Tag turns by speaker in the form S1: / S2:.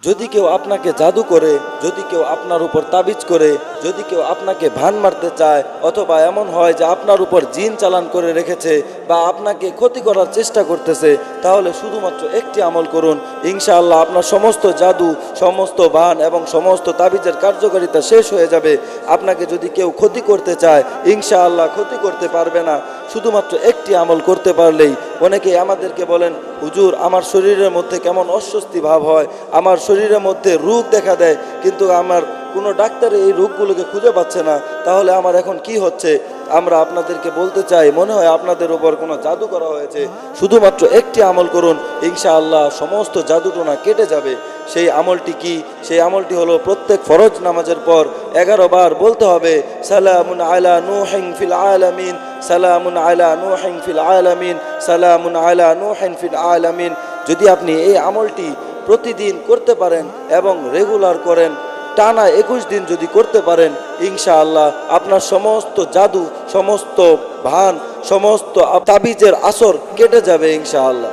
S1: যদি কেউ আপনাকে জাদু করে, যদি কেউ আপনার উপর তাবিজ করে, যদি কেউ আপনাকে ভান মারতে চায়, অথবা এমন হয় যে আপনার উপর জিন চালান করে রেখেছে বা আপনাকে ক্ষতি করার চেষ্টা করতেছে, তাহলে শুধুমাত্র একটি আমল করুন। ইনশাআল্লাহ আপনার সমস্ত জাদু, সমস্ত ভান এবং সমস্ত তাবিজের কার্যকারিতা শেষ হয়ে যাবে। আপনাকে যদি কেউ ক্ষতি করতে চায়, ইনশাআল্লাহ ক্ষতি করতে পারবে না। শুধুমাত্র একটি আমল করতে পারলেই। অনেকেই আমাদেরকে বলেন, হুজুর আমার শরীরের মধ্যে কেমন অস্বস্তি ভাব হয়, আমার শরীরের মধ্যে রোগ দেখা দেয়, কিন্তু আমার কোনো ডাক্তার এই রোগগুলোকে খুঁজে পাচ্ছে না, তাহলে আমার এখন কি হচ্ছে? আমরা আপনাদেরকে বলতে চাই, মনে হয় আপনাদের উপর কোনো জাদু করা হয়েছে। শুধুমাত্র একটি আমল করুন, ইনশাআল্লাহ সমস্ত জাদুটোনা কেটে যাবে। সেই আমলটি কি? সেই আমলটি হলো প্রত্যেক ফরজ নামাজের পর 11 বার বলতে হবে, সালামুন আলা নূহিন ফিল আলামিন, সালামুন আলা নূহিন ফিল আলামিন, সালামুন আলা নূহিন ফিল আলামিন। যদি আপনি এই আমলটি প্রতিদিন করতে পারেন এবং রেগুলার করেন, টানা 21 দিন যদি করতে পারেন, ইনশাআল্লাহ আপনার সমস্ত জাদু, সমস্ত ভান, সমস্ত তাবিজের আসর কেটে যাবে ইনশাআল্লাহ।